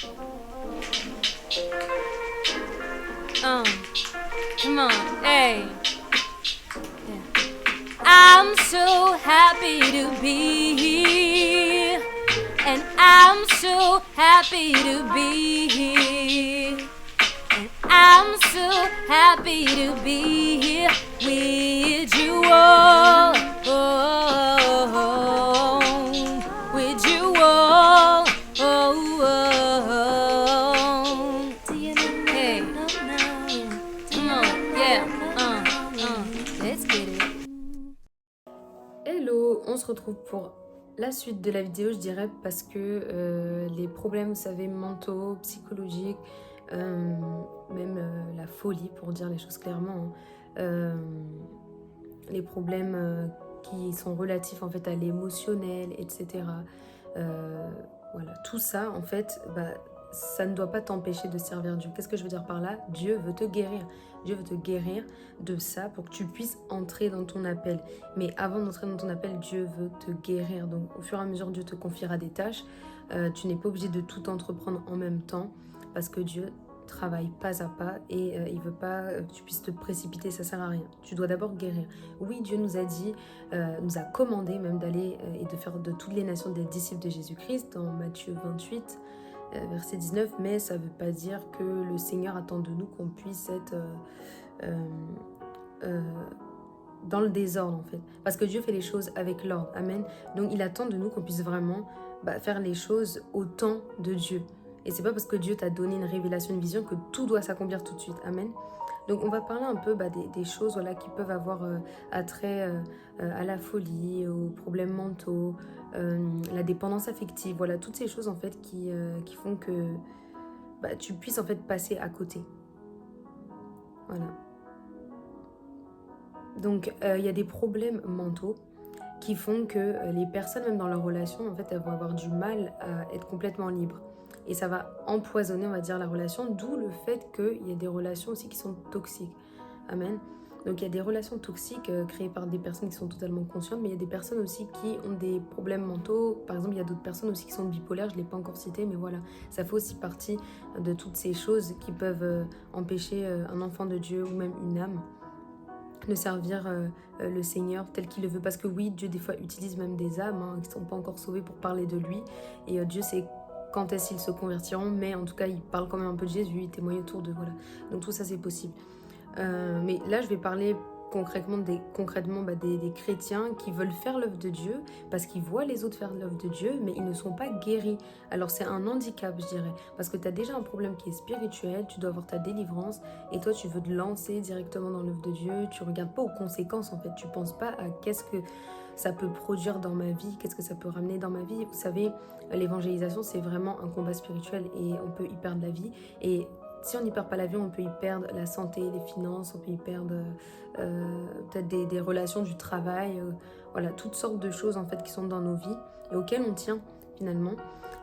Come on, hey. Yeah. I'm so happy to be here, and I'm so happy to be here, and I'm so happy to be here with you all, with you all, Do you know? Hey, come on, yeah, let's get it. Hello, on se retrouve pour la suite de la vidéo, je dirais, parce que les problèmes, vous savez, mentaux, psychologiques, même la folie, pour dire les choses clairement, les problèmes qui sont relatifs en fait à l'émotionnel, etc. Voilà, tout ça, en fait, ça ne doit pas t'empêcher de servir Dieu. Qu'est-ce que je veux dire par là? Dieu veut te guérir. Dieu veut te guérir de ça pour que tu puisses entrer dans ton appel. Mais avant d'entrer dans ton appel, Dieu veut te guérir. Donc au fur et à mesure, Dieu te confiera des tâches. Tu n'es pas obligé de tout entreprendre en même temps parce que Dieu travaille pas à pas et il veut pas que tu puisses te précipiter, ça sert à rien. Tu dois d'abord guérir. Oui, Dieu nous a dit, nous a commandé même d'aller et de faire de toutes les nations des disciples de Jésus-Christ dans Matthieu 28, verset 19, mais ça ne veut pas dire que le Seigneur attend de nous qu'on puisse être dans le désordre en fait. Parce que Dieu fait les choses avec l'ordre. Amen. Donc il attend de nous qu'on puisse vraiment faire les choses au temps de Dieu. Et c'est pas parce que Dieu t'a donné une révélation, une vision que tout doit s'accomplir tout de suite. Amen. Donc on va parler un peu des choses voilà, qui peuvent avoir attrait à la folie, aux problèmes mentaux, la dépendance affective. Voilà, toutes ces choses en fait qui font que tu puisses en fait passer à côté. Voilà. Donc il y a des problèmes mentaux qui font que les personnes, même dans leur relation, en fait, elles vont avoir du mal à être complètement libres. Et ça va empoisonner, on va dire, la relation, d'où le fait qu'il y a des relations aussi qui sont toxiques. Amen. Donc il y a des relations toxiques créées par des personnes qui sont totalement conscientes, mais il y a des personnes aussi qui ont des problèmes mentaux. Par exemple, il y a d'autres personnes aussi qui sont bipolaires, je ne l'ai pas encore cité, mais voilà, ça fait aussi partie de toutes ces choses qui peuvent empêcher un enfant de Dieu ou même une âme de servir le Seigneur tel qu'il le veut. Parce que oui, Dieu des fois utilise même des âmes qui ne sont pas encore sauvées pour parler de lui. Et Dieu sait quand est-ce qu'ils se convertiront, mais en tout cas, il parle quand même un peu de Jésus, il témoigne autour d'eux. Voilà. Donc tout ça, c'est possible. Mais là, je vais parler concrètement des chrétiens qui veulent faire l'œuvre de Dieu parce qu'ils voient les autres faire l'œuvre de Dieu, mais ils ne sont pas guéris. Alors c'est un handicap, je dirais, parce que tu as déjà un problème qui est spirituel, tu dois avoir ta délivrance, et toi tu veux te lancer directement dans l'œuvre de Dieu, tu regardes pas aux conséquences en fait, tu penses pas à qu'est-ce que ça peut produire dans ma vie, qu'est-ce que ça peut ramener dans ma vie. Vous savez, l'évangélisation c'est vraiment un combat spirituel et on peut y perdre la vie, et si on n'y perd pas la vie, on peut y perdre la santé, les finances, on peut y perdre peut-être des relations, du travail, voilà, toutes sortes de choses en fait qui sont dans nos vies et auxquelles on tient finalement.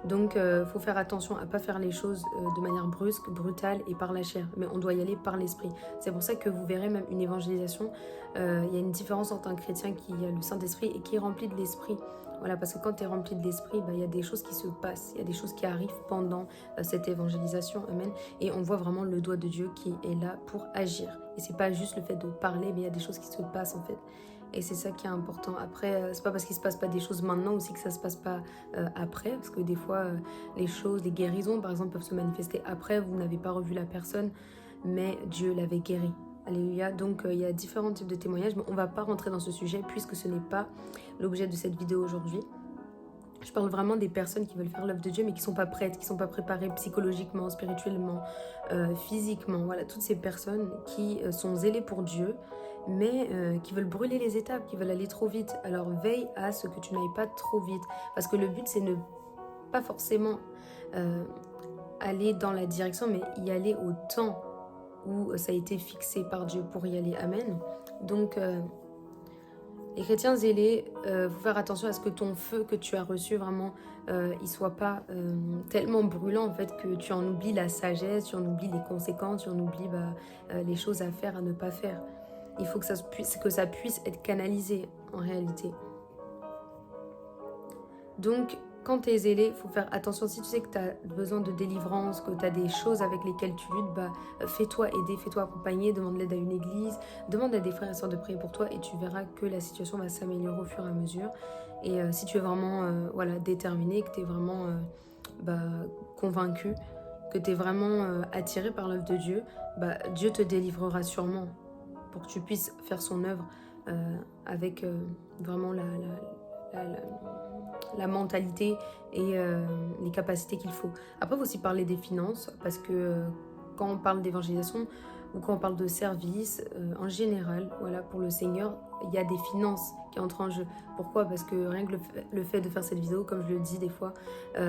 Donc faut faire attention à pas faire les choses de manière brusque, brutale et par la chair, mais on doit y aller par l'esprit. C'est pour ça que vous verrez même une évangélisation, il y a une différence entre un chrétien qui a le Saint-Esprit et qui est rempli de l'esprit. Voilà, parce que quand tu es rempli de l'esprit, il y a des choses qui se passent, il y a des choses qui arrivent pendant cette évangélisation, amen. Et on voit vraiment le doigt de Dieu qui est là pour agir. Et c'est pas juste le fait de parler, mais il y a des choses qui se passent en fait. Et c'est ça qui est important. Après, c'est pas parce qu'il se passe pas des choses maintenant aussi que ça se passe pas après, parce que des fois, les choses, les guérisons par exemple peuvent se manifester après, vous n'avez pas revu la personne, mais Dieu l'avait guéri. Alléluia. Donc il y a différents types de témoignages, mais on va pas rentrer dans ce sujet puisque ce n'est pas l'objet de cette vidéo aujourd'hui. Je parle vraiment des personnes qui veulent faire l'œuvre de Dieu mais qui ne sont pas prêtes, qui ne sont pas préparées psychologiquement, spirituellement, physiquement. Voilà, toutes ces personnes qui sont zélées pour Dieu mais qui veulent brûler les étapes, qui veulent aller trop vite. Alors veille à ce que tu n'ailles pas trop vite parce que le but c'est ne pas forcément aller dans la direction mais y aller au temps où ça a été fixé par Dieu pour y aller. Amen. Donc les chrétiens zélés, faut faire attention à ce que ton feu que tu as reçu vraiment, il soit pas tellement brûlant en fait que tu en oublies la sagesse, tu en oublies les conséquences, tu en oublies les choses à faire, à ne pas faire. Il faut que ça puisse être canalisé en réalité. Donc quand tu es zélé, il faut faire attention. Si tu sais que tu as besoin de délivrance, que tu as des choses avec lesquelles tu luttes, bah, fais-toi aider, fais-toi accompagner, demande l'aide à une église, demande à des frères et sœurs de prier pour toi et tu verras que la situation va s'améliorer au fur et à mesure. Et si tu es vraiment voilà, déterminé, que tu es vraiment bah, convaincu, que tu es vraiment attiré par l'œuvre de Dieu, bah, Dieu te délivrera sûrement pour que tu puisses faire son œuvre avec vraiment la mentalité et les capacités qu'il faut. Après, il faut aussi parler des finances, parce que quand on parle d'évangélisation ou quand on parle de service, en général, voilà, pour le Seigneur, il y a des finances qui entrent en jeu. Pourquoi? Parce que rien que le fait de faire cette vidéo, comme je le dis des fois,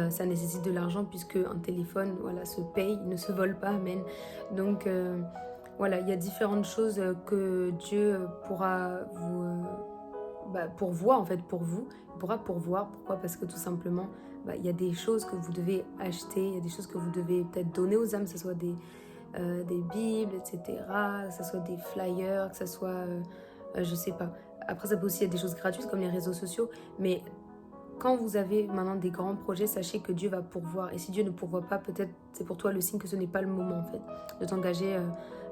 ça nécessite de l'argent, puisque un téléphone, voilà, se paye, ne se vole pas, amen. Donc voilà, il y a différentes choses que Dieu pourra vous pourvoir en fait pour vous, il pourra pourvoir. Pourquoi? Parce que tout simplement, il y a des choses que vous devez acheter, il y a des choses que vous devez peut-être donner aux âmes, que ce soit des bibles, etc., que ce soit des flyers, que ce soit, je sais pas. Après, ça peut aussi être des choses gratuites comme les réseaux sociaux, mais quand vous avez maintenant des grands projets, sachez que Dieu va pourvoir. Et si Dieu ne pourvoit pas, peut-être c'est pour toi le signe que ce n'est pas le moment en fait de t'engager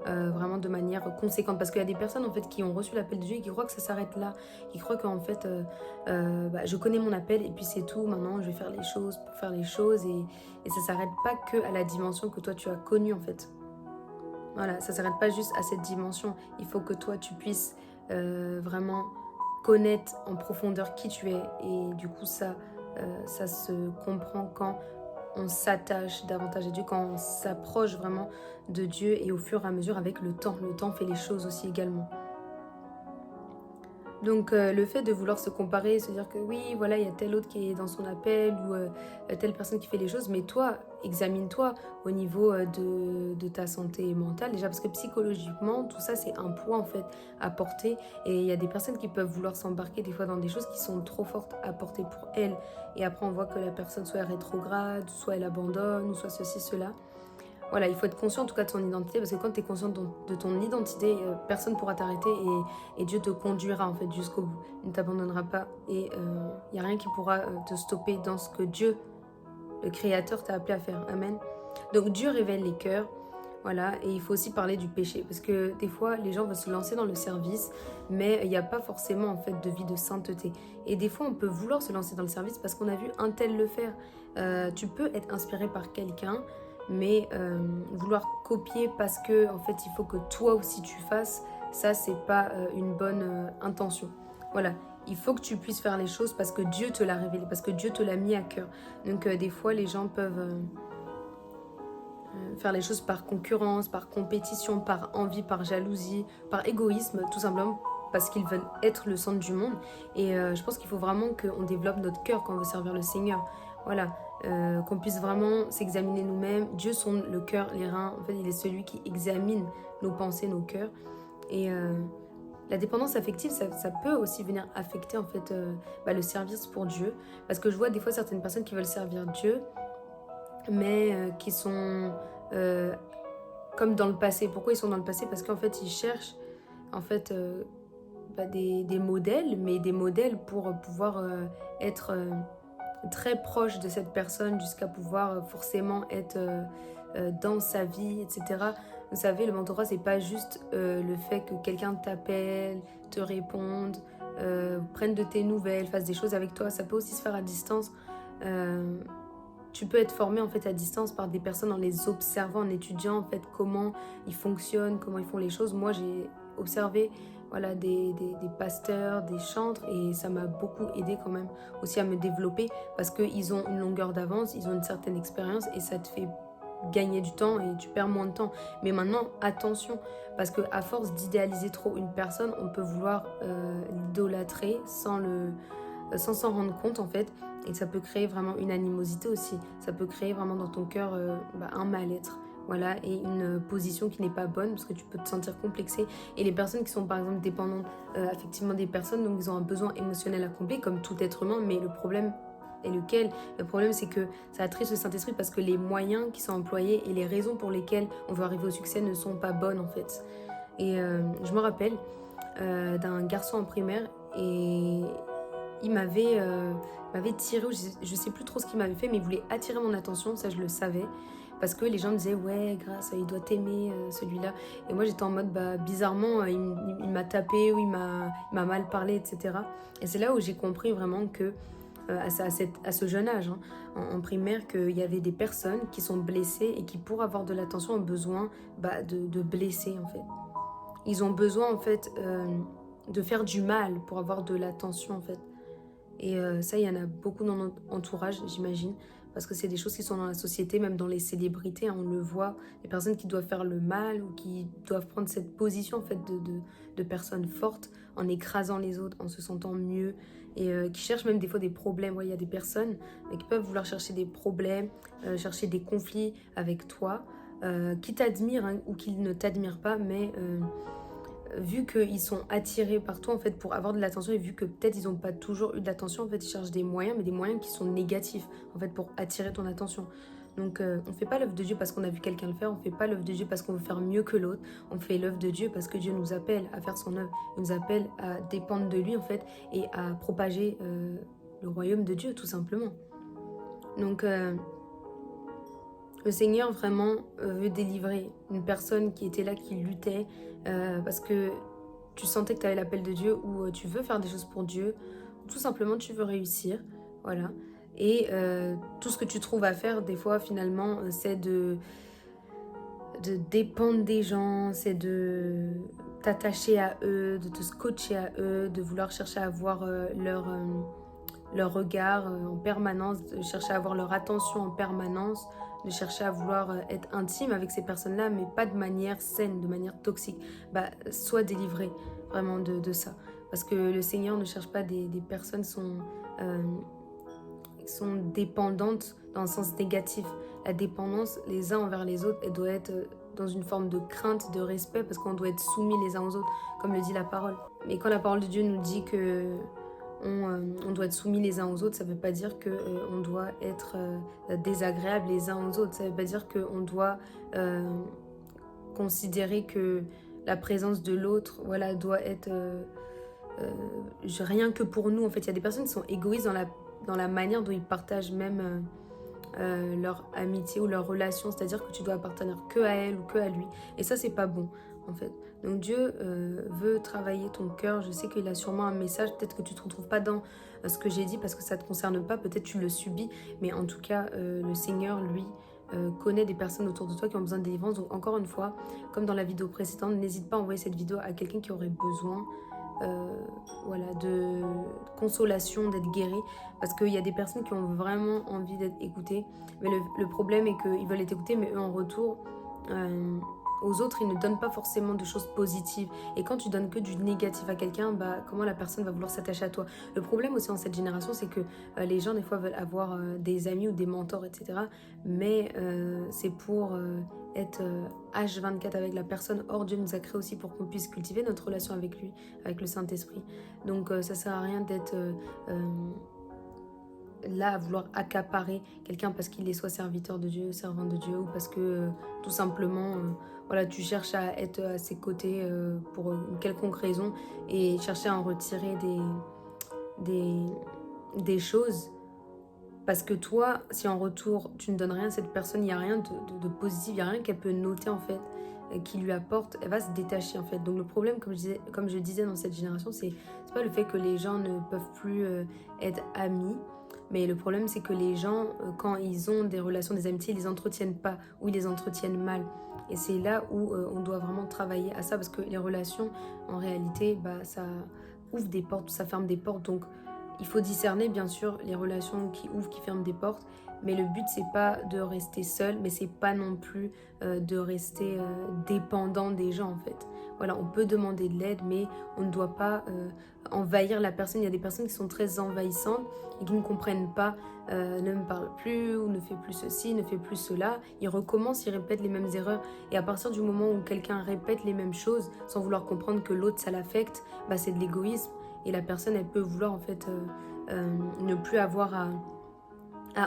vraiment de manière conséquente. Parce qu'il y a des personnes en fait qui ont reçu l'appel de Dieu et qui croient que ça s'arrête là, qui croient qu'en fait je connais mon appel et puis c'est tout. Maintenant, je vais faire les choses pour faire les choses et ça s'arrête pas que à la dimension que toi tu as connue en fait. Voilà, ça s'arrête pas juste à cette dimension. Il faut que toi tu puisses vraiment connaître en profondeur qui tu es et du coup ça se comprend quand on s'attache davantage à Dieu, quand on s'approche vraiment de Dieu et au fur et à mesure avec le temps fait les choses aussi également. Donc le fait de vouloir se comparer, se dire que oui, voilà, il y a tel autre qui est dans son appel ou telle personne qui fait les choses, mais toi, examine-toi au niveau de ta santé mentale déjà, parce que psychologiquement, tout ça c'est un poids en fait à porter et il y a des personnes qui peuvent vouloir s'embarquer des fois dans des choses qui sont trop fortes à porter pour elles et après on voit que la personne soit rétrograde, soit elle abandonne, ou soit ceci, cela. Voilà, il faut être conscient en tout cas de son identité, parce que quand tu es conscient de ton identité, personne ne pourra t'arrêter et Dieu te conduira en fait jusqu'au bout. Il ne t'abandonnera pas et il n'y a rien qui pourra te stopper dans ce que Dieu, le Créateur, t'a appelé à faire. Amen. Donc Dieu révèle les cœurs, voilà, et il faut aussi parler du péché, parce que des fois les gens veulent se lancer dans le service, mais il n'y a pas forcément en fait de vie de sainteté. Et des fois on peut vouloir se lancer dans le service parce qu'on a vu un tel le faire. Tu peux être inspiré par quelqu'un, mais vouloir copier parce que en fait il faut que toi aussi tu fasses, ça c'est pas une bonne intention. Voilà, il faut que tu puisses faire les choses parce que Dieu te l'a révélé, parce que Dieu te l'a mis à cœur. Donc des fois les gens peuvent faire les choses par concurrence, par compétition, par envie, par jalousie, par égoïsme, tout simplement parce qu'ils veulent être le centre du monde. Et je pense qu'il faut vraiment qu'on développe notre cœur quand on veut servir le Seigneur. Voilà, qu'on puisse vraiment s'examiner nous-mêmes. Dieu sonde le cœur, les reins. En fait, il est celui qui examine nos pensées, nos cœurs. Et la dépendance affective, ça peut aussi venir affecter en fait le service pour Dieu. Parce que je vois des fois certaines personnes qui veulent servir Dieu, mais qui sont comme dans le passé. Pourquoi ils sont dans le passé? Parce qu'en fait, ils cherchent en fait des modèles, mais des modèles pour pouvoir être très proche de cette personne jusqu'à pouvoir forcément être dans sa vie, etc. Vous savez, le mentorat, c'est pas juste le fait que quelqu'un t'appelle, te réponde, prenne de tes nouvelles, fasse des choses avec toi. Ça peut aussi se faire à distance. Tu peux être formé en fait à distance par des personnes en les observant, en étudiant en fait comment ils fonctionnent, comment ils font les choses. Moi, j'ai observé voilà, des pasteurs, des chantres et ça m'a beaucoup aidé quand même aussi à me développer parce qu'ils ont une longueur d'avance, ils ont une certaine expérience et ça te fait gagner du temps et tu perds moins de temps. Mais maintenant, attention, parce qu'à force d'idéaliser trop une personne, on peut vouloir l'idolâtrer sans s'en rendre compte en fait, et ça peut créer vraiment une animosité aussi, ça peut créer vraiment dans ton cœur un mal-être, voilà, et une position qui n'est pas bonne parce que tu peux te sentir complexé. Et les personnes qui sont par exemple dépendantes affectivement des personnes, donc ils ont un besoin émotionnel à combler comme tout être humain, mais le problème est lequel? Le problème c'est que ça attriste le Saint-Esprit parce que les moyens qui sont employés et les raisons pour lesquelles on veut arriver au succès ne sont pas bonnes en fait. Et je me rappelle d'un garçon en primaire et m'avait tiré, je sais plus trop ce qu'il m'avait fait, mais il voulait attirer mon attention, ça je le savais. Parce que les gens me disaient, ouais, grâce, il doit t'aimer, celui-là. Et moi, j'étais en mode, bah, bizarrement, il m'a tapé ou il m'a mal parlé, etc. Et c'est là où j'ai compris vraiment que, à ce jeune âge, hein, en primaire, qu'il y avait des personnes qui sont blessées et qui, pour avoir de l'attention, ont besoin bah, de blesser, en fait. Ils ont besoin, en fait, de faire du mal pour avoir de l'attention, en fait. Et ça, il y en a beaucoup dans notre entourage, j'imagine, parce que c'est des choses qui sont dans la société, même dans les célébrités, hein, on le voit, des personnes qui doivent faire le mal ou qui doivent prendre cette position en fait de personnes fortes en écrasant les autres, en se sentant mieux et qui cherchent même des fois des problèmes. Ouais, il y a des personnes qui peuvent vouloir chercher des problèmes, chercher des conflits avec toi, qui t'admirent hein, ou qui ne t'admirent pas, mais vu qu'ils sont attirés par toi en fait pour avoir de l'attention et vu que peut-être ils n'ont pas toujours eu de l'attention, en fait ils cherchent des moyens, mais des moyens qui sont négatifs en fait pour attirer ton attention. Donc on fait pas l'œuvre de Dieu parce qu'on a vu quelqu'un le faire, on fait pas l'œuvre de Dieu parce qu'on veut faire mieux que l'autre, on fait l'œuvre de Dieu parce que Dieu nous appelle à faire son œuvre, il nous appelle à dépendre de lui en fait et à propager le royaume de Dieu tout simplement. Donc le Seigneur vraiment veut délivrer une personne qui était là, qui luttait, parce que tu sentais que tu avais l'appel de Dieu ou tu veux faire des choses pour Dieu, ou tout simplement tu veux réussir, voilà. Et tout ce que tu trouves à faire, des fois finalement, c'est de dépendre des gens, c'est de t'attacher à eux, de te scotcher à eux, de vouloir chercher à avoir leur regard en permanence, de chercher à avoir leur attention en permanence, de chercher à vouloir être intime avec ces personnes-là, mais pas de manière saine, de manière toxique. Bah, sois délivré vraiment de ça. Parce que le Seigneur ne cherche pas des personnes qui sont dépendantes dans le sens négatif. La dépendance les uns envers les autres, elle doit être dans une forme de crainte, de respect, parce qu'on doit être soumis les uns aux autres, comme le dit la parole. Mais quand la parole de Dieu nous dit que on doit être soumis les uns aux autres, ça ne veut pas dire qu'on doit être désagréable les uns aux autres. Ça ne veut pas dire qu'on doit considérer que la présence de l'autre voilà, doit être rien que pour nous. En fait, il y a des personnes qui sont égoïstes dans la manière dont ils partagent même leur amitié ou leur relation. C'est-à-dire que tu dois appartenir que à elle ou que à lui. Et ça, c'est pas bon, en fait. Donc Dieu veut travailler ton cœur. Je sais qu'il a sûrement un message. Peut-être que tu ne te retrouves pas dans ce que j'ai dit parce que ça ne te concerne pas. Peut-être que tu le subis. Mais en tout cas, le Seigneur, lui, connaît des personnes autour de toi qui ont besoin de délivrance. Donc encore une fois, comme dans la vidéo précédente, n'hésite pas à envoyer cette vidéo à quelqu'un qui aurait besoin voilà, de consolation, d'être guéri. Parce qu'il y a des personnes qui ont vraiment envie d'être écoutées. Mais le problème est qu'ils veulent être écoutés, mais eux en retour... aux autres, ils ne donnent pas forcément de choses positives. Et quand tu donnes que du négatif à quelqu'un, bah, comment la personne va vouloir s'attacher à toi? Le problème aussi dans cette génération, c'est que les gens, des fois, veulent avoir des amis ou des mentors, etc. Mais c'est pour être H24 avec la personne. Or, Dieu nous a créé aussi pour qu'on puisse cultiver notre relation avec lui, avec le Saint-Esprit. Donc, ça sert à rien d'être... là à vouloir accaparer quelqu'un parce qu'il est soit serviteur de Dieu, servant de Dieu, ou parce que tout simplement voilà, tu cherches à être à ses côtés pour une quelconque raison et chercher à en retirer des choses parce que toi, si en retour tu ne donnes rien à cette personne, il n'y a rien de positif, il n'y a rien qu'elle peut noter en fait qui lui apporte, elle va se détacher en fait. Donc le problème, comme je disais dans cette génération, c'est pas le fait que les gens ne peuvent plus être amis. Mais le problème, c'est que les gens, quand ils ont des relations, des amitiés, ils les entretiennent pas ou ils les entretiennent mal. Et c'est là où on doit vraiment travailler à ça parce que les relations, en réalité, bah, ça ouvre des portes, ça ferme des portes. Donc, il faut discerner, bien sûr, les relations qui ouvrent, qui ferment des portes. Mais le but, c'est pas de rester seul, mais c'est pas non plus de rester dépendant des gens, en fait. Voilà, on peut demander de l'aide, mais on ne doit pas envahir la personne. Il y a des personnes qui sont très envahissantes et qui ne comprennent pas, ne me parle plus ou ne fait plus ceci, ne fait plus cela. Ils recommencent, ils répètent les mêmes erreurs. Et à partir du moment où quelqu'un répète les mêmes choses sans vouloir comprendre que l'autre, ça l'affecte, bah, c'est de l'égoïsme. Et la personne, elle peut vouloir en fait ne plus avoir à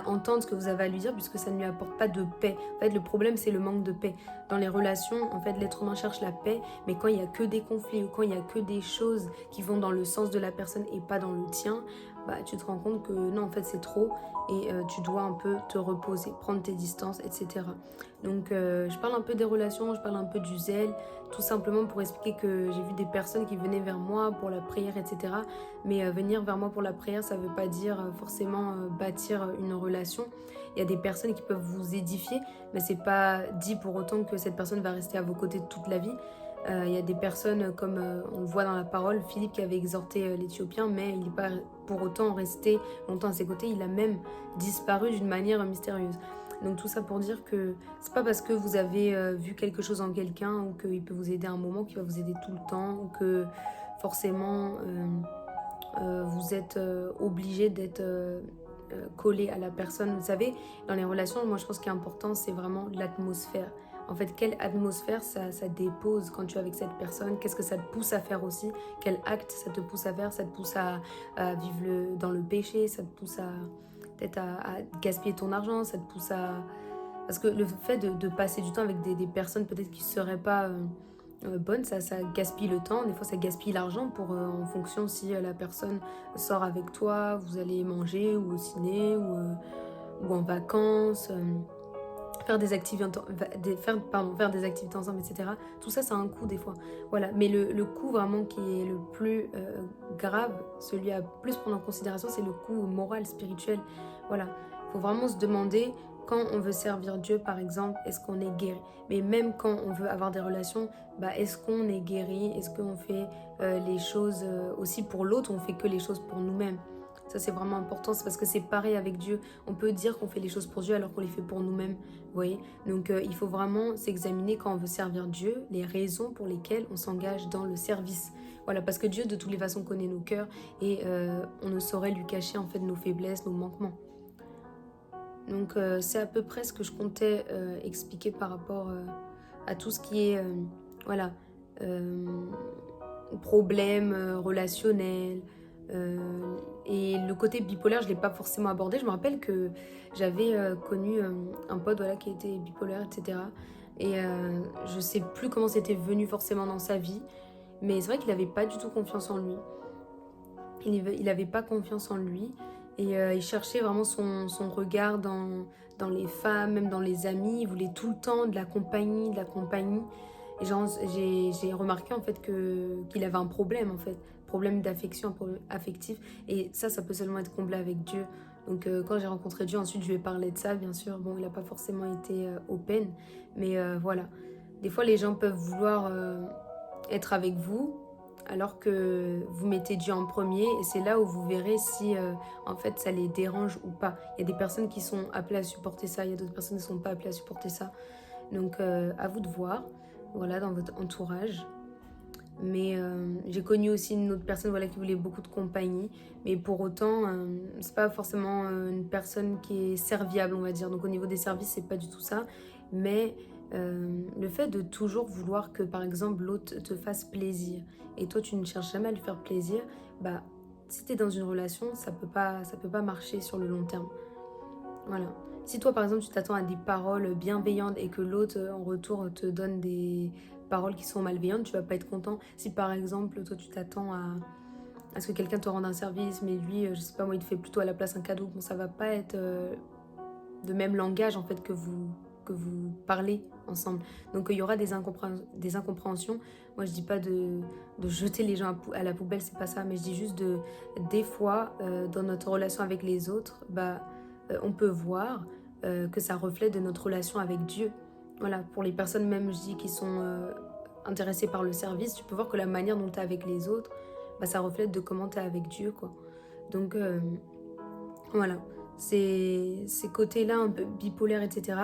entendre ce que vous avez à lui dire puisque ça ne lui apporte pas de paix. En fait, le problème, c'est le manque de paix. Dans les relations, en fait, l'être humain cherche la paix, mais quand il n'y a que des conflits ou quand il n'y a que des choses qui vont dans le sens de la personne et pas dans le tien, bah, tu te rends compte que non, en fait, c'est trop et tu dois un peu te reposer, prendre tes distances, etc. Donc, je parle un peu des relations, je parle un peu du zèle, tout simplement pour expliquer que j'ai vu des personnes qui venaient vers moi pour la prière, etc. Mais venir vers moi pour la prière, ça ne veut pas dire forcément bâtir une relation. Il y a des personnes qui peuvent vous édifier, mais c'est pas dit pour autant que cette personne va rester à vos côtés toute la vie. Il y a des personnes, comme on le voit dans la parole, Philippe qui avait exhorté l'Éthiopien, mais il n'est pas pour autant resté longtemps à ses côtés, il a même disparu d'une manière mystérieuse. Donc tout ça pour dire que c'est pas parce que vous avez vu quelque chose en quelqu'un ou qu'il peut vous aider à un moment qu'il va vous aider tout le temps ou que forcément vous êtes obligé d'être collé à la personne. Vous savez, dans les relations, moi je pense qu'il est important, c'est vraiment l'atmosphère. En fait, quelle atmosphère ça dépose quand tu es avec cette personne? Qu'est-ce que ça te pousse à faire aussi? Quel acte ça te pousse à faire? Ça te pousse à vivre dans le péché? Ça te pousse peut-être à gaspiller ton argent? Ça te pousse à... Parce que le fait de passer du temps avec des personnes peut-être qui ne seraient pas bonnes, ça gaspille le temps. Des fois, ça gaspille l'argent en fonction si la personne sort avec toi, vous allez manger ou au ciné ou en vacances. Faire des activités faire des activités ensemble, etc. Tout ça, ça a un coût des fois. Voilà. Mais le coût vraiment qui est le plus grave, celui à plus prendre en considération, c'est le coût moral, spirituel. Voilà. Il faut vraiment se demander, quand on veut servir Dieu, par exemple, est-ce qu'on est guéri? Mais même quand on veut avoir des relations, bah, est-ce qu'on est guéri? Est-ce qu'on fait les choses aussi pour l'autre? On fait que les choses pour nous-mêmes? Ça, c'est vraiment important, c'est parce que c'est pareil avec Dieu. On peut dire qu'on fait les choses pour Dieu alors qu'on les fait pour nous-mêmes, vous voyez. Donc, il faut vraiment s'examiner quand on veut servir Dieu, les raisons pour lesquelles on s'engage dans le service. Voilà, parce que Dieu, de toutes les façons, connaît nos cœurs et on ne saurait lui cacher, en fait, nos faiblesses, nos manquements. Donc, c'est à peu près ce que je comptais expliquer par rapport à tout ce qui est, voilà, problèmes relationnels, et le côté bipolaire, je ne l'ai pas forcément abordé. Je me rappelle que j'avais connu un pote voilà, qui était bipolaire, etc. Et je ne sais plus comment c'était venu forcément dans sa vie. Mais c'est vrai qu'il n'avait pas du tout confiance en lui. Il n'avait pas confiance en lui. Et il cherchait vraiment son regard dans les femmes, même dans les amis. Il voulait tout le temps de la compagnie, de la compagnie. Et j'ai remarqué en fait qu'il avait un problème en fait, problème d'affection, un problème affectif. Et ça peut seulement être comblé avec Dieu. Donc quand j'ai rencontré Dieu, ensuite je lui ai parlé de ça, bien sûr. Bon, il n'a pas forcément été open, mais voilà. Des fois, les gens peuvent vouloir être avec vous, alors que vous mettez Dieu en premier. Et c'est là où vous verrez si en fait ça les dérange ou pas. Il y a des personnes qui sont appelées à supporter ça, il y a d'autres personnes qui ne sont pas appelées à supporter ça. Donc à vous de voir. Voilà, dans votre entourage. Mais j'ai connu aussi une autre personne voilà, qui voulait beaucoup de compagnie. Mais pour autant, c'est pas forcément une personne qui est serviable, on va dire. Donc au niveau des services, c'est pas du tout ça. Mais le fait de toujours vouloir que, par exemple, l'autre te fasse plaisir et toi, tu ne cherches jamais à lui faire plaisir, bah, si tu es dans une relation, ça peut pas marcher sur le long terme. Voilà. Si toi, par exemple, tu t'attends à des paroles bienveillantes et que l'autre, en retour, te donne des paroles qui sont malveillantes, tu vas pas être content. Si, par exemple, toi, tu t'attends à ce que quelqu'un te rende un service, mais lui, je sais pas, moi, il te fait plutôt à la place un cadeau, bon, ça va pas être de même langage, en fait, que vous parlez ensemble. Donc, il y aura des incompréhensions. Moi, je dis pas de jeter les gens à la poubelle, c'est pas ça, mais je dis juste des fois, dans notre relation avec les autres, bah, on peut voir que ça reflète de notre relation avec Dieu. Voilà, pour les personnes même, je dis, qui sont intéressées par le service, tu peux voir que la manière dont tu es avec les autres, bah, ça reflète de comment tu es avec Dieu, quoi. Donc, voilà, ces côtés-là un peu bipolaires, etc.,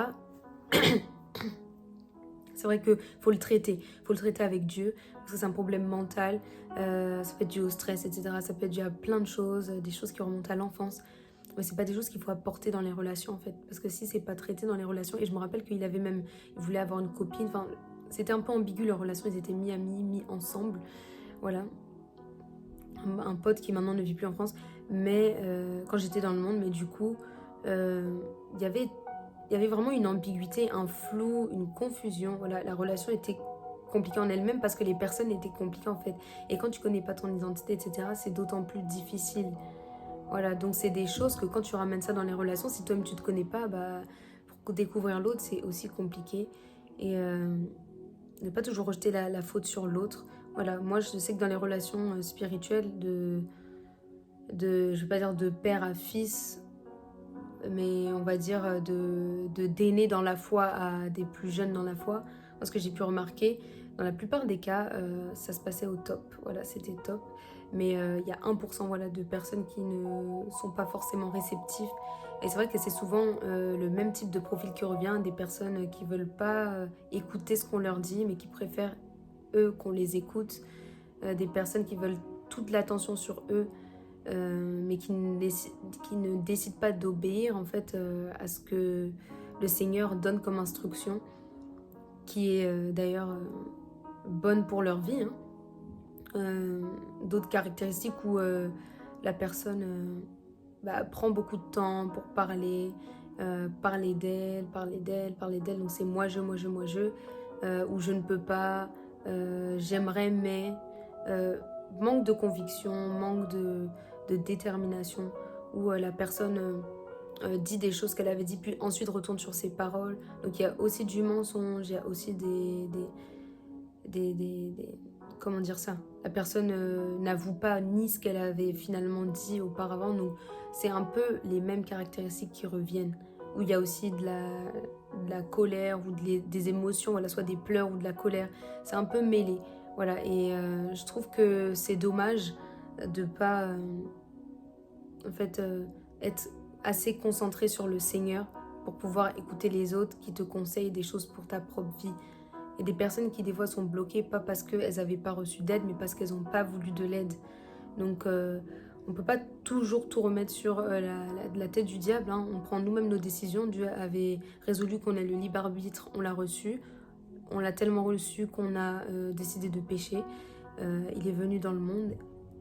c'est vrai qu'il faut le traiter. Il faut le traiter avec Dieu, parce que c'est un problème mental, ça peut être dû au stress, etc. Ça peut être dû à plein de choses, des choses qui remontent à l'enfance. Mais c'est pas des choses qu'il faut apporter dans les relations en fait, parce que si c'est pas traité dans les relations, et je me rappelle qu'il voulait avoir une copine, enfin c'était un peu ambigu leur relation, ils étaient mi-amis, mi-ensemble, voilà, un pote qui maintenant ne vit plus en France, mais quand j'étais dans le monde, mais du coup il y avait vraiment une ambiguïté, un flou, une confusion, voilà, la relation était compliquée en elle-même parce que les personnes étaient compliquées en fait, et quand tu connais pas ton identité, etc., c'est d'autant plus difficile. Voilà, donc c'est des choses que quand tu ramènes ça dans les relations, si toi-même tu te connais pas, bah, pour découvrir l'autre, c'est aussi compliqué. Et ne pas toujours rejeter la faute sur l'autre. Voilà, moi je sais que dans les relations spirituelles, je vais pas dire de père à fils, mais on va dire d'aînés dans la foi à des plus jeunes dans la foi. Parce que j'ai pu remarquer, dans la plupart des cas, ça se passait au top. Voilà, c'était top. Mais il y a 1% voilà, de personnes qui ne sont pas forcément réceptives. Et c'est vrai que c'est souvent le même type de profil qui revient, des personnes qui veulent pas écouter ce qu'on leur dit, mais qui préfèrent, eux, qu'on les écoute. Des personnes qui veulent toute l'attention sur eux, mais qui ne décident pas d'obéir en fait à ce que le Seigneur donne comme instruction, qui est d'ailleurs bonne pour leur vie. D'autres caractéristiques où la personne prend beaucoup de temps pour parler d'elle, donc c'est moi je, ou je ne peux pas, j'aimerais mais, manque de conviction, manque de détermination, où la personne dit des choses qu'elle avait dit puis ensuite retourne sur ses paroles. Donc il y a aussi du mensonge, il y a aussi comment dire ça, la personne n'avoue pas ni ce qu'elle avait finalement dit auparavant. Donc c'est un peu les mêmes caractéristiques qui reviennent, où il y a aussi de la colère ou des émotions, voilà, soit des pleurs ou de la colère, c'est un peu mêlé, voilà. Et je trouve que c'est dommage de pas en fait être assez concentré sur le Seigneur pour pouvoir écouter les autres qui te conseillent des choses pour ta propre vie. Et des personnes qui des fois sont bloquées, pas parce qu'elles n'avaient pas reçu d'aide, mais parce qu'elles n'ont pas voulu de l'aide. Donc on ne peut pas toujours tout remettre sur la tête du diable, hein. On prend nous-mêmes nos décisions. Dieu avait résolu qu'on ait le libre arbitre, on l'a reçu. On l'a tellement reçu qu'on a décidé de pécher. Il est venu dans le monde,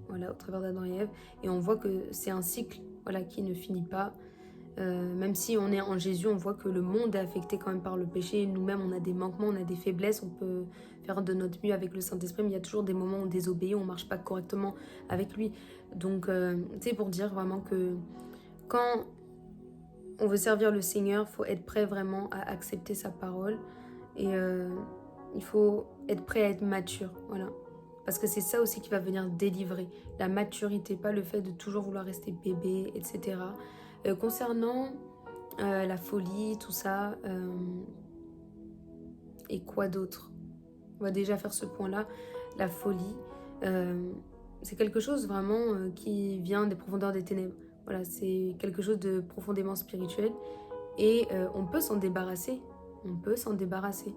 voilà, au travers d'Adam et Ève. Et on voit que c'est un cycle, voilà, qui ne finit pas. Même si on est en Jésus, on voit que le monde est affecté quand même par le péché. Nous-mêmes, on a des manquements, on a des faiblesses. On peut faire de notre mieux avec le Saint-Esprit, mais il y a toujours des moments où on désobéit, on ne marche pas correctement avec lui. Donc, c'est pour dire vraiment que quand on veut servir le Seigneur, il faut être prêt vraiment à accepter sa parole. Et il faut être prêt à être mature, voilà. Parce que c'est ça aussi qui va venir délivrer. La maturité, pas le fait de toujours vouloir rester bébé, etc. Concernant la folie, tout ça, et quoi d'autre? On va déjà faire ce point-là. La folie, c'est quelque chose vraiment qui vient des profondeurs des ténèbres. Voilà, c'est quelque chose de profondément spirituel. Et on peut s'en débarrasser. On peut s'en débarrasser.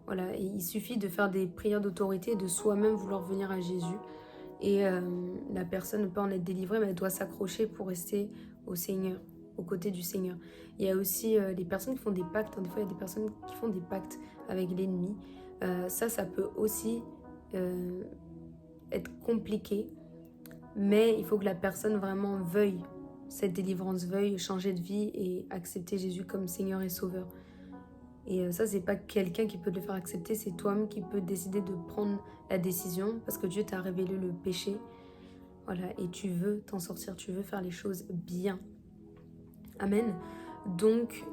Voilà, et il suffit de faire des prières d'autorité et de soi-même vouloir venir à Jésus. Et la personne peut en être délivrée, mais elle doit s'accrocher pour rester au Seigneur, aux côtés du Seigneur. Il y a aussi les personnes qui font des pactes. Des fois, il y a des personnes qui font des pactes avec l'ennemi. Ça peut aussi être compliqué. Mais il faut que la personne vraiment veuille cette délivrance, veuille changer de vie et accepter Jésus comme Seigneur et Sauveur. Et ça, c'est pas quelqu'un qui peut te le faire accepter, c'est toi-même qui peux décider de prendre la décision parce que Dieu t'a révélé le péché. Voilà, et tu veux t'en sortir, tu veux faire les choses bien. Amen. Donc,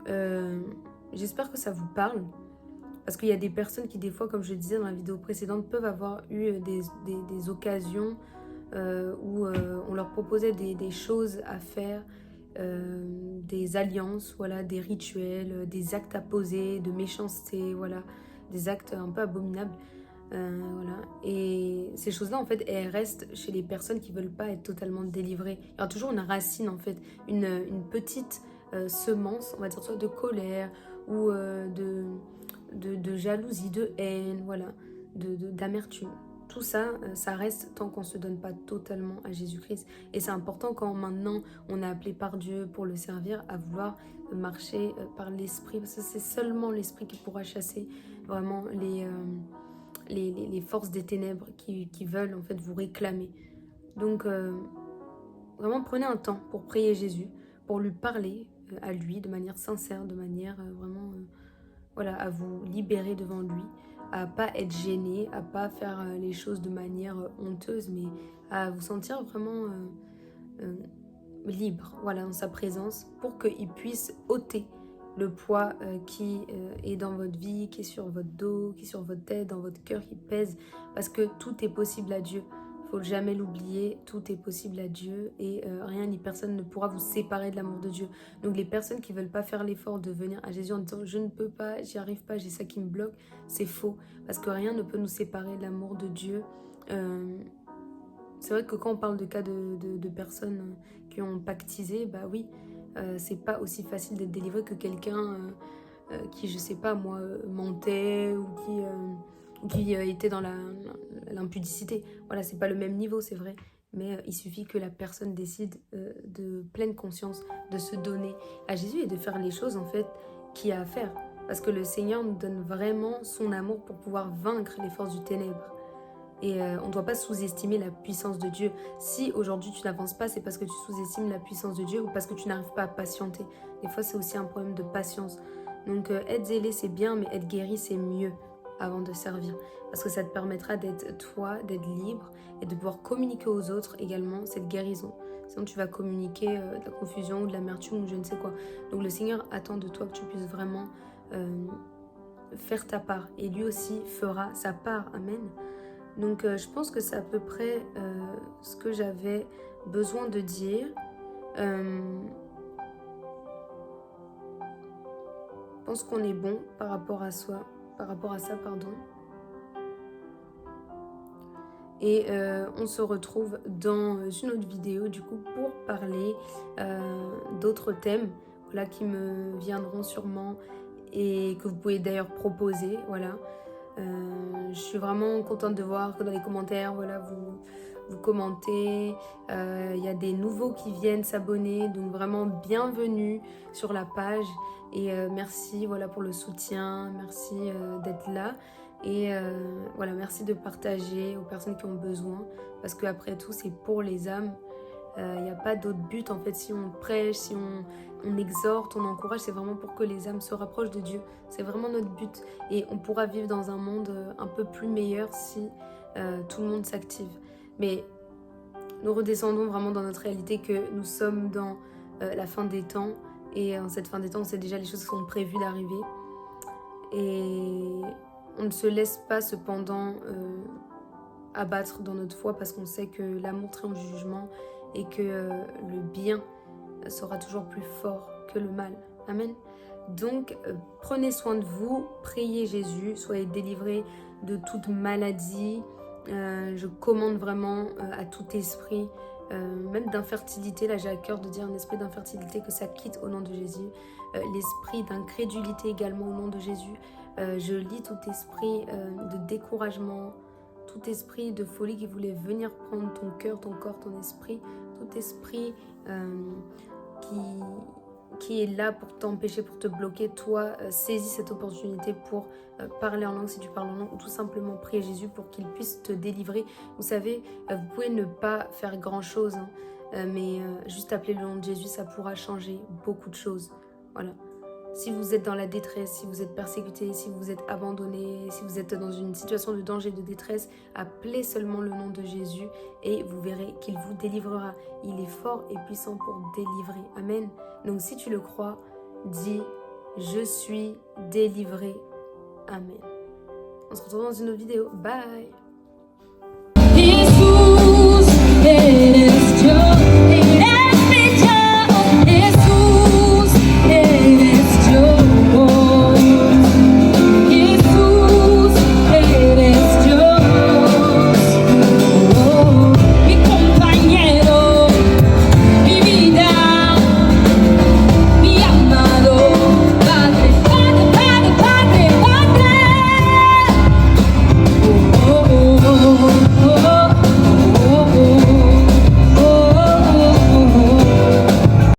j'espère que ça vous parle. Parce qu'il y a des personnes qui, des fois, comme je disais dans la vidéo précédente, peuvent avoir eu des occasions où on leur proposait des choses à faire, des alliances, voilà, des rituels, des actes à poser, de méchanceté, voilà, des actes un peu abominables. Voilà. Et ces choses-là, en fait, elles restent chez les personnes qui ne veulent pas être totalement délivrées. Il y a toujours une racine, en fait, une petite semence, on va dire, soit de colère ou de jalousie, de haine, voilà, d'amertume. Tout ça, ça reste tant qu'on ne se donne pas totalement à Jésus-Christ. Et c'est important quand maintenant on est appelé par Dieu pour le servir, à vouloir marcher par l'Esprit. Parce que c'est seulement l'Esprit qui pourra chasser vraiment les forces des ténèbres qui veulent en fait vous réclamer. Donc vraiment prenez un temps pour prier Jésus, pour lui parler à lui de manière sincère, de manière vraiment voilà, à vous libérer devant lui, à pas être gêné, à pas faire les choses de manière honteuse, mais à vous sentir vraiment libre, voilà, en sa présence, pour qu'il puisse ôter le poids qui est dans votre vie, qui est sur votre dos, qui est sur votre tête, dans votre cœur, qui pèse, parce que tout est possible à Dieu. Il ne faut jamais l'oublier, tout est possible à Dieu et rien ni personne ne pourra vous séparer de l'amour de Dieu. Donc les personnes qui ne veulent pas faire l'effort de venir à Jésus en disant « je ne peux pas, j'y arrive pas, j'ai ça qui me bloque », c'est faux, parce que rien ne peut nous séparer de l'amour de Dieu. C'est vrai que quand on parle de cas de personnes qui ont pactisé, bah oui, c'est pas aussi facile d'être délivré que quelqu'un qui, je sais pas moi, mentait ou qui était dans l'impudicité. Voilà, c'est pas le même niveau, c'est vrai. Mais il suffit que la personne décide de pleine conscience de se donner à Jésus et de faire les choses en fait qu'il y a à faire. Parce que le Seigneur nous donne vraiment son amour pour pouvoir vaincre les forces du ténèbre. Et on ne doit pas sous-estimer la puissance de Dieu. Si aujourd'hui tu n'avances pas, c'est parce que tu sous-estimes la puissance de Dieu ou parce que tu n'arrives pas à patienter. Des fois, c'est aussi un problème de patience. Donc être zélé, c'est bien, mais être guéri, c'est mieux avant de servir. Parce que ça te permettra d'être toi, d'être libre et de pouvoir communiquer aux autres également cette guérison. Sinon, tu vas communiquer de la confusion ou de l'amertume ou je ne sais quoi. Donc le Seigneur attend de toi que tu puisses vraiment faire ta part. Et lui aussi fera sa part. Amen. Donc je pense que c'est à peu près ce que j'avais besoin de dire. Je pense qu'on est bon par rapport à ça, pardon. Et on se retrouve dans une autre vidéo du coup pour parler d'autres thèmes, voilà, qui me viendront sûrement et que vous pouvez d'ailleurs proposer, voilà. Je suis vraiment contente de voir que dans les commentaires, voilà, vous commentez. Il y a des nouveaux qui viennent s'abonner, donc vraiment bienvenue sur la page. Et merci, voilà, pour le soutien, merci d'être là. Et voilà, merci de partager aux personnes qui ont besoin, parce qu'après tout, c'est pour les âmes. Il n'y a pas d'autre but en fait. Si on prêche, si on exhorte, on encourage, c'est vraiment pour que les âmes se rapprochent de Dieu. C'est vraiment notre but. Et on pourra vivre dans un monde un peu plus meilleur si tout le monde s'active. Mais nous redescendons vraiment dans notre réalité que nous sommes dans la fin des temps. Et en cette fin des temps, on sait déjà les choses qui sont prévues d'arriver. Et on ne se laisse pas cependant abattre dans notre foi, parce qu'on sait que l'amour triomphe du jugement et que le bien sera toujours plus fort que le mal. Amen. Donc, prenez soin de vous, priez Jésus, soyez délivrés de toute maladie. Je commande vraiment à tout esprit, même d'infertilité. Là, j'ai à cœur de dire un esprit d'infertilité, que ça quitte au nom de Jésus. L'esprit d'incrédulité également au nom de Jésus. Je lis tout esprit de découragement, tout esprit de folie qui voulait venir prendre ton cœur, ton corps, ton esprit, tout esprit qui est là pour t'empêcher, pour te bloquer. Toi, saisis cette opportunité pour parler en langue si tu parles en langue, ou tout simplement prier Jésus pour qu'il puisse te délivrer. Vous savez, vous pouvez ne pas faire grand chose, hein, mais juste appeler le nom de Jésus, ça pourra changer beaucoup de choses. Voilà. Si vous êtes dans la détresse, si vous êtes persécuté, si vous êtes abandonné, si vous êtes dans une situation de danger, de détresse, appelez seulement le nom de Jésus et vous verrez qu'il vous délivrera. Il est fort et puissant pour délivrer. Amen. Donc si tu le crois, dis « Je suis délivré ». Amen. On se retrouve dans une autre vidéo. Bye. Jesus,